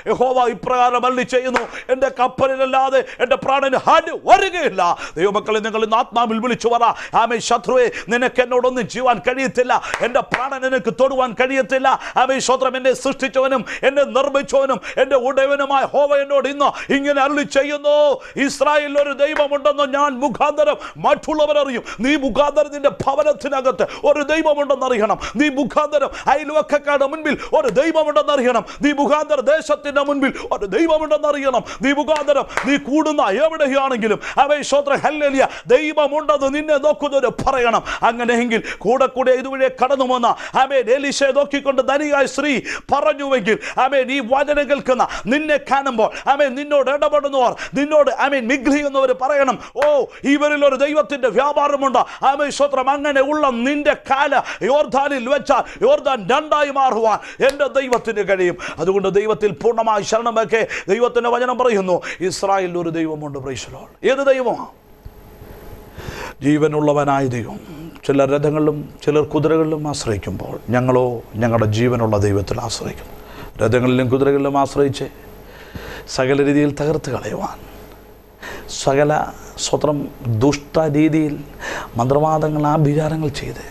യഹോവ ഇപ്രകാരം അരുളി ചെയ്യുന്നു, എൻ്റെ കപ്പലിനല്ലാതെ എൻ്റെ പ്രാണന് ഹാനി വരികയില്ല. ദൈവമക്കളെ, നിങ്ങൾ ഇന്ന് ആത്മാവിൽ വിളിച്ചു പറ, ആമേൻ, ശത്രുവേ നിനക്ക് എന്നോടൊന്നും ചെയ്യുവാൻ കഴിയത്തില്ല, എൻ്റെ പ്രാണൻ നിനക്ക് തൊടുവാൻ കഴിയത്തില്ല. ആമേൻ സ്തോത്രം, എന്നെ സൃഷ്ടിച്ചവനും എന്നെ നിർമ്മിച്ചവനും എൻ്റെ ഉടയവനുമായ യഹോവ എന്നോട് ഇന്ന് ഇങ്ങനെ അരുളി ചെയ്യുന്നു, ഇസ്രായേലിൽ ഒരു ദൈവമുണ്ടെന്ന് ഞാൻ മുഖാന്തരം മറ്റുള്ളവരറിയും. നീ മുഖാന്തരം നിന്റെ ഭവനത്തിനകത്ത് ഒരു ദൈവമുണ്ടെന്നറിയണം. നീ മുഖാന്തരം അയൽവക്കക്കാരുടെ മുൻപിൽ ഒരു ദൈവമുണ്ടെന്നറിയണം. നീ മുഖാന്തരം ദേശത്തിന്റെ മുൻപിൽ ഒരു ദൈവമുണ്ടെന്നറിയണം. നീ മുഖാന്തരം നീ കൂടുന്ന എവിടെയാണെങ്കിലും ആമേൻ സ്തോത്രം ഹല്ലേലൂയ ദൈവമുണ്ടെന്ന് നിന്നെ നോക്കുന്നവര് പറയണം. അങ്ങനെയെങ്കിൽ കൂടെ കൂടെ ഇതുവഴി കടന്നു വന്ന ആമേൻ എലീശയെ നോക്കിക്കൊണ്ട് ധനികയായ സ്ത്രീ പറഞ്ഞുവെങ്കിൽ, ആമേൻ, ഈ വചനം കേൾക്കുന്ന നിന്നെ കാണുമ്പോൾ, ആമേൻ, നിന്നോട് ഇടപെടുന്നവർ, നിന്നോട് ആമേൻ നിഗ്രഹിക്കുന്നവർ പറയണം, ഓ, ഇവരിൽ ഒരു ദൈവത്തിന്റെ വ്യാപാരമുണ്ട്. ആമേൻ സ്തോത്രം, അങ്ങനെ ഉള്ള നിന്റെ കാല യോർദാനിൽ വെച്ചാൽ യോർദാൻ രണ്ടായി മാറുവാൻ എൻ്റെ ദൈവത്തിന് കഴിയും. അതുകൊണ്ട് ദൈവത്തിൽ പൂർണ്ണമായി ശരണം വെക്കെ. ദൈവത്തിൻ്റെ വചനം പറയുന്നു, ഇസ്രായേലിൽ ഒരു ദൈവമുണ്ട്. Price the Lord. ഏത് ദൈവമാണ്? ജീവനുള്ളവനായ ദൈവം. ചിലർ രഥങ്ങളിലും ചിലർ കുതിരകളിലും ആശ്രയിക്കുമ്പോൾ, ഞങ്ങളോ ഞങ്ങളുടെ ജീവനുള്ള ദൈവത്തിൽ ആശ്രയിക്കുന്നു. രഥങ്ങളിലും കുതിരകളിലും ആശ്രയിച്ച് സകല രീതിയിൽ തകർത്ത് കളയുവാൻ, സകല സ്വത്രം ദുഷ്ട രീതിയിൽ മന്ത്രവാദങ്ങൾ ആഭിചാരങ്ങൾ ചെയ്ത്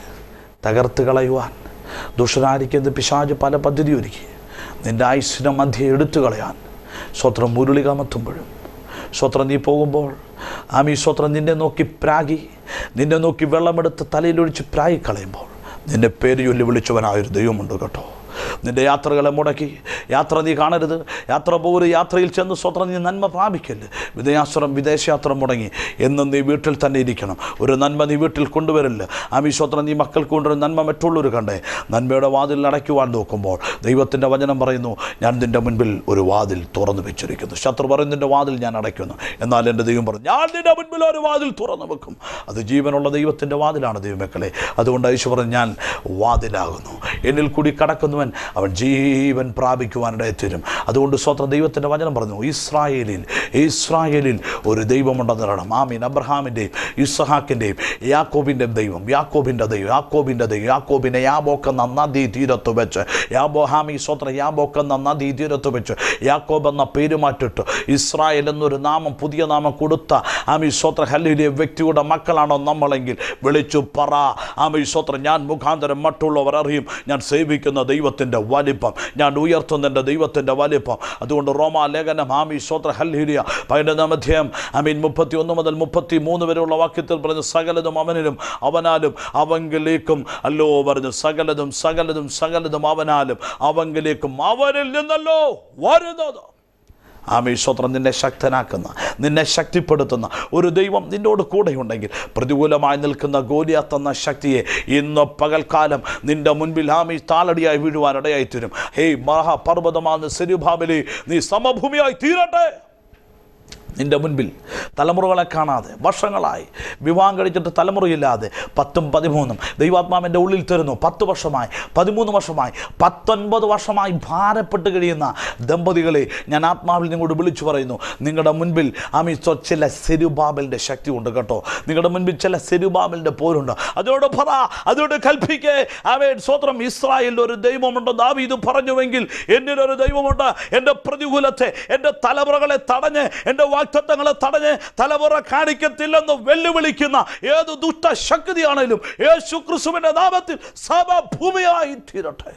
തകർത്ത് കളയുവാൻ ദുഷ്ടനായിരിക്കുന്ന പിശാച് പല പദ്ധതി ഒരുക്കി നിൻ്റെ ആയുസ്സിനെ മധ്യേ എടുത്തു കളയാൻ സ്വത്രം മുരളി കമത്തുമ്പോഴും സ്വത്രം നീ പോകുമ്പോൾ ആമീൻ സ്വത്രം നിന്നെ നോക്കി പ്രാഗി, നിന്നെ നോക്കി വെള്ളമെടുത്ത് തലയിലൊഴിച്ച് പ്രാഗി കളയുമ്പോൾ നിന്നെ പേര് ചൊല്ലി വിളിച്ചവനായൊരു ദൈവമുണ്ട് കേട്ടോ. നിൻ്റെ യാത്രകളെ മുടക്കി യാത്ര നീ കാണരുത്. യാത്ര പോകരുത്. യാത്രയിൽ ചെന്ന് സ്വത്രം നീ നന്മ പ്രാപിക്കല്ല്. വിദേശയാത്ര മുടങ്ങി എന്നും നീ വീട്ടിൽ തന്നെ ഇരിക്കണം. ഒരു നന്മ നീ വീട്ടിൽ കൊണ്ടുവരില്ല. ആമീൻ സ്വത്രം നീ മക്കൾക്ക് കൊണ്ടുവരും നന്മ മറ്റുള്ളവർ കണ്ടേ. നന്മയുടെ വാതിൽ അടയ്ക്കുവാൻ നോക്കുമ്പോൾ ദൈവത്തിൻ്റെ വചനം പറയുന്നു, ഞാൻ നിൻ്റെ മുൻപിൽ ഒരു വാതിൽ തുറന്നു വെച്ചിരിക്കുന്നു. ശത്രു പറയും നിൻ്റെ വാതിൽ ഞാൻ അടയ്ക്കുന്നു. എന്നാൽ എൻ്റെ ദൈവം പറഞ്ഞു, ഞാൻ നിൻ്റെ മുൻപിൽ ഒരു വാതിൽ തുറന്നു വെക്കും. അത് ജീവനുള്ള ദൈവത്തിൻ്റെ വാതിലാണ് ദൈവമക്കളെ. അതുകൊണ്ട് യേശു പറഞ്ഞു, ഞാൻ വാതിലാകുന്നു, എന്നിൽ കൂടി കടക്കുന്നവൻ അവൻ ജീവൻ പ്രാപിക്കുവാനിടയെത്തരും. അതുകൊണ്ട് സ്വത്രം ദൈവത്തിൻ്റെ വചനം പറഞ്ഞു, ഇസ്രായേലിൽ ഒരു ദൈവമുണ്ടെന്ന് പറയണം. ആമീൻ. അബ്രഹാമിൻ്റെയും ഇസ്ഹാക്കിൻ്റെയും യാക്കോബിൻ്റെയും ദൈവം, യാക്കോബിനെ യാബോക്കെന്ന നദീ തീരത്ത് വെച്ച്, യാബോക്കെന്ന നദീ തീരത്ത് വെച്ച് യാക്കോബ് എന്ന പേര് മാറ്റിട്ട് ഇസ്രായേൽ എന്നൊരു നാമം, പുതിയ നാമം കൊടുത്ത ആമീൻ സ്വത്രം ഹല്ലേലൂയ വ്യക്തിയുടെ മക്കളാണോ നമ്മളെങ്കിൽ വിളിച്ചു പറ. ആമീൻ സ്വത്രം, ഞാൻ മുഖാന്തരം മറ്റുള്ളവർ അറിയും ഞാൻ സേവിക്കുന്ന ദൈവത്തിൻ്റെ വലിപ്പം, ഞാൻ ഉയർത്തുന്ന ദൈവത്തിൻ്റെ വലിപ്പം. അതുകൊണ്ട് റോമാ ലേഖനം ആമീൻ സ്വത്രം ഹല്ലേലൂയ 15-ാം അധ്യായം ആമീൻ 31 മുതൽ 33 വരെയുള്ള വാക്യത്തിൽ പറഞ്ഞു, സകലതും അവനിലും അവനാലും അവങ്കിലേക്കും അല്ലോ പറഞ്ഞു, സകലതും അവനാലും അവങ്കിലേക്കും അവനിൽ നിന്നല്ലോ വരുന്നത്. ആമീൻ സ്വത്രം നിന്നെ ശക്തനാക്കുന്ന, നിന്നെ ശക്തിപ്പെടുത്തുന്ന ഒരു ദൈവം നിന്നോട് കൂടെയുണ്ടെങ്കിൽ പ്രതികൂലമായി നിൽക്കുന്ന ഗോലിയാത്ത് എന്ന ശക്തിയെ ഇന്ന് പകൽക്കാലം നിന്റെ മുൻപിൽ ആമീൻ താളടിയായി വീഴുവാനിടയായി തീരും. ഹേയ് മഹാപർവ്വതമാകുന്ന സെരുബ്ബാബേലേ, നീ സമഭൂമിയായി തീരട്ടെ. നിൻ്റെ മുൻപിൽ തലമുറകളെ കാണാതെ വർഷങ്ങളായി, വിവാഹം കഴിച്ചിട്ട് തലമുറയില്ലാതെ 10ഉം 13ഉം ദൈവാത്മാവിൻ്റെ ഉള്ളിൽ തരുന്നു. 10 വർഷമായി, 13 വർഷമായി, 19 വർഷമായി ഭാരപ്പെട്ട് കഴിയുന്ന ദമ്പതികളെ ഞാൻ ആത്മാവിൽ നിങ്ങളോട് വിളിച്ചു പറയുന്നു, നിങ്ങളുടെ മുൻപിൽ ആമീൻ ചില സെരുബ്ബാബേലിൻ്റെ ശക്തി ഉണ്ട് കേട്ടോ. നിങ്ങളുടെ മുൻപിൽ ചില സെരുബ്ബാബേലിൻ്റെ പോരുണ്ട്. അതോട് പറ, അതോട് കൽപ്പിക്കേ. ആമേൻ സ്വത്രം, ഇസ്രായേലിൽ ഒരു ദൈവമുണ്ട്. ദാവീദ് പറഞ്ഞുവെങ്കിൽ എന്നിലൊരു ദൈവമുണ്ട്. എൻ്റെ പ്രതികൂലത്തെ, എൻ്റെ തലമുറകളെ തടഞ്ഞ്, എൻ്റെ വാഗ്ദത്തങ്ങളെ തടഞ്ഞ് തലമുറ കാണിക്കത്തില്ലെന്ന് വെല്ലുവിളിക്കുന്ന ഏത് ദുഷ്ടശക്തിയാണേലും യേശു ക്രിസ്തുവിൻ്റെ നാമത്തിൽ സമഭൂമിയായി തീരട്ടെ.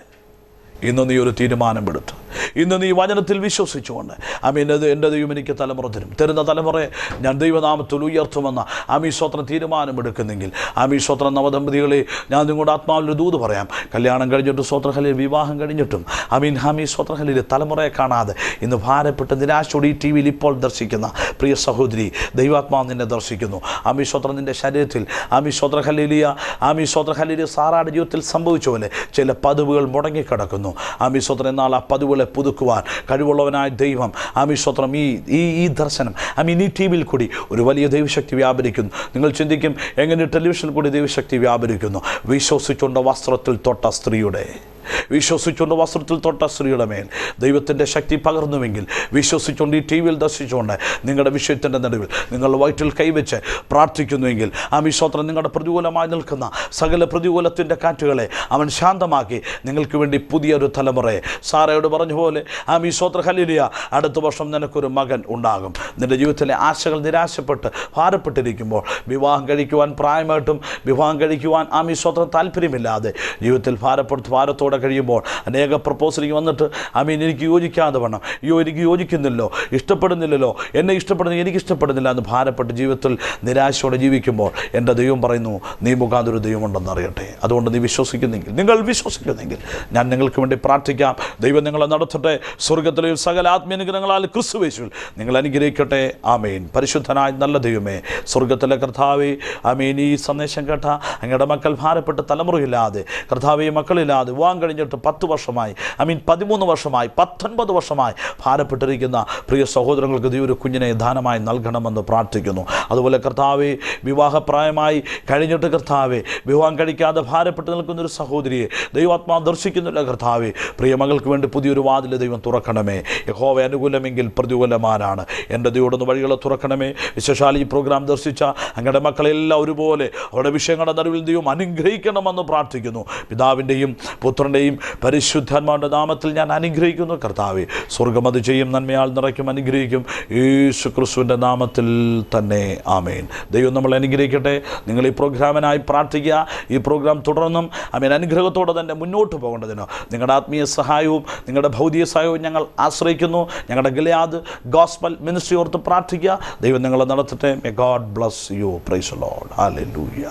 ഇന്ന് നീ ഒരു തീരുമാനമെടുത്ത്, ഇന്ന് നീ വചനത്തിൽ വിശ്വസിച്ചുകൊണ്ട് ആമീൻ എൻ്റെ ദൈവം എനിക്ക് തലമുറ തരുന്ന തലമുറയെ ഞാൻ ദൈവനാമത്തിൽ ഉയർത്തുമെന്ന ആമീൻ സ്വത്രം തീരുമാനമെടുക്കുന്നെങ്കിൽ, ആമീൻ സ്വത്രം നവദമ്പതികളെ ഞാൻ നിങ്ങളുടെ ആത്മാവിലൊരു ദൂത് പറയാം. കല്യാണം കഴിഞ്ഞിട്ടും സ്വത്രഹലിൽ, വിവാഹം കഴിഞ്ഞിട്ടും ആമീൻ സ്വത്രഹലിൽ തലമുറയെ കാണാതെ ഇന്ന് ഭാരപ്പെട്ട് നിരാശയോടെ ഈ ടി വിയിൽ ഇപ്പോൾ ദർശിക്കുന്ന പ്രിയ സഹോദരി, ദൈവാത്മാവ് നിന്നെ ദർശിക്കുന്നു. ആമീൻ സ്വത്രം നിൻ്റെ ശരീരത്തിൽ ആമീൻ സ്വത്രഹലിയ സാറായുടെ ജീവിതത്തിൽ സംഭവിച്ച പോലെ ചില പതിവുകൾ മുടങ്ങിക്കിടക്കുന്നു. ആമീൻ സ്വത്രം, എന്നാൽ ആ പതിവുകളെ പുതുക്കുവാൻ കഴിവുള്ളവനായ ദൈവം ആമീൻ സ്വത്രം ഈ ദർശനം ആമീൻ ഈ ടി വിയിൽ കൂടി ഒരു വലിയ ദൈവശക്തി വ്യാപരിക്കുന്നു. നിങ്ങൾ ചിന്തിക്കും, എങ്ങനെ ടെലിവിഷനിൽ കൂടി ദൈവശക്തി വ്യാപരിക്കുന്നു? വിശ്വസിച്ചുകൊണ്ട് വസ്ത്രത്തിൽ തൊട്ട സ്ത്രീയുടെ മേൽ ദൈവത്തിൻ്റെ ശക്തി പകർന്നുവെങ്കിൽ, വിശ്വസിച്ചുകൊണ്ട് ഈ ടി വിയിൽ ദർശിച്ചുകൊണ്ട് നിങ്ങളുടെ വിഷയത്തിൻ്റെ നടുവിൽ നിങ്ങൾ വയറ്റിൽ കൈവച്ച് പ്രാർത്ഥിക്കുന്നുവെങ്കിൽ, ആമീൻ സ്വത്രം നിങ്ങളുടെ പ്രതികൂലമായി നിൽക്കുന്ന സകല പ്രതികൂലത്തിൻ്റെ കാറ്റുകളെ അവൻ ശാന്തമാക്കി നിങ്ങൾക്ക് വേണ്ടി പുതിയൊരു തലമുറയെ, സാറയോട് പറഞ്ഞ പോലെ ആമീൻ സ്വത്രം ഹല്ലേലൂയ, അടുത്ത വർഷം നിനക്കൊരു മകൻ ഉണ്ടാകും. നിൻ്റെ ജീവിതത്തിലെ ആശകൾ നിരാശപ്പെട്ട് ഭാരപ്പെട്ടിരിക്കുമ്പോൾ, വിവാഹം കഴിക്കുവാൻ പ്രായമായിട്ടും വിവാഹം കഴിക്കുവാൻ ആമീൻ സ്വത്രം താല്പര്യമില്ലാതെ ജീവിതത്തിൽ ഭാരത്തോടെ കഴിയുമ്പോൾ അനേക പ്രപ്പോസലിങ് വന്നിട്ട് ആമീൻ എനിക്ക് യോജിക്കാതെ വേണം, എനിക്ക് യോജിക്കുന്നില്ലോ, ഇഷ്ടപ്പെടുന്നില്ലല്ലോ, എന്നെ ഇഷ്ടപ്പെടുന്നു, എനിക്ക് ഇഷ്ടപ്പെടുന്നില്ല എന്ന് ഭാരപ്പെട്ട് ജീവിതത്തിൽ നിരാശയോടെ ജീവിക്കുമ്പോൾ എൻ്റെ ദൈവം പറയുന്നു, നീ മുഖാന്തൊരു ദൈവമുണ്ടെന്ന് അറിയട്ടെ. അതുകൊണ്ട് നിങ്ങൾ വിശ്വസിക്കുന്നെങ്കിൽ ഞാൻ നിങ്ങൾക്ക് വേണ്ടി പ്രാർത്ഥിക്കാം. ദൈവം നിങ്ങളെ നടത്തട്ടെ. സ്വർഗത്തിലെ സകല ആത്മീയനുഗ്രഹങ്ങളാൽ ക്രിസ്തുയേശുവിൽ നിങ്ങൾ അനുഗ്രഹിക്കട്ടെ. ആമേൻ. പരിശുദ്ധനായ നല്ല ദൈവമേ, സ്വർഗത്തിലെ കർത്താവേ, ആമേൻ ഈ സന്ദേശം കേട്ട അങ്ങയുടെ മക്കൾ ഭാരപ്പെട്ട് തലമുറയില്ലാതെ, കർത്താവേ മക്കളില്ലാതെ, വിവാഹം കഴിഞ്ഞിട്ട് 10 വർഷമായി, 13 വർഷമായി, 19 വർഷമായി ഭാരപ്പെട്ടിരിക്കുന്ന പ്രിയ സഹോദരങ്ങൾക്ക് ദൈവം ഒരു കുഞ്ഞിനെ ദാനമായി നൽകണമെന്ന് പ്രാർത്ഥിക്കുന്നു. അതുപോലെ കർത്താവേ, വിവാഹപ്രായമായി കഴിഞ്ഞിട്ട് കർത്താവേ വിവാഹം കഴിക്കാതെ ഭാരപ്പെട്ട് നിൽക്കുന്നൊരു സഹോദരിയെ ദൈവാത്മാവ് ദർശിക്കുന്നില്ല കർത്താവേ. പ്രിയ മകൾക്ക് വേണ്ടി പുതിയൊരു വാതിൽ ദൈവം തുറക്കണമേ. യഹോവ അനുകൂലമെങ്കിൽ പ്രതികൂലമാരാണ്. എൻ്റെ ദൈവമൊന്ന് വഴികളെ തുറക്കണമേ. വിശേഷാൽ ഈ പ്രോഗ്രാം ദർശിച്ച അങ്ങയുടെ മക്കളെല്ലാം ഒരുപോലെ അവരുടെ വിഷയങ്ങളുടെ നടുവിൽ ദൈവം അനുഗ്രഹിക്കണമെന്ന് പ്രാർത്ഥിക്കുന്നു. പിതാവിൻ്റെയും പുത്രൻ്റെ പുത്രൻ്റെയും പരിശുദ്ധാത്മാവിൻ്റെ നാമത്തിൽ ഞാൻ അനുഗ്രഹിക്കുന്നു. കർത്താവേ, സ്വർഗ്ഗം അത് ചെയ്യും, നന്മയാൽ നിറയ്ക്കും, അനുഗ്രഹിക്കും. യേശു ക്രിസ്തുവിൻ്റെ നാമത്തിൽ തന്നെ ആമേൻ. ദൈവം നമ്മളെ അനുഗ്രഹിക്കട്ടെ. നിങ്ങൾ ഈ പ്രോഗ്രാമിനായി പ്രാർത്ഥിക്കുക. ഈ പ്രോഗ്രാം തുടർന്നും ആമേൻ അനുഗ്രഹത്തോടെ തന്നെ മുന്നോട്ട് പോകേണ്ടതിന് നിങ്ങളുടെ ആത്മീയ സഹായവും നിങ്ങളുടെ ഭൗതിക സഹായവും ഞങ്ങൾ ആശ്രയിക്കുന്നു. ഞങ്ങളുടെ ഗിലെയാദ് ഗോസ്പൽ മിനിസ്ട്രി ഓർത്ത് പ്രാർത്ഥിക്കുക. ദൈവം നിങ്ങളെ നടത്തട്ടെ. May God bless you. Praise the Lord. Hallelujah.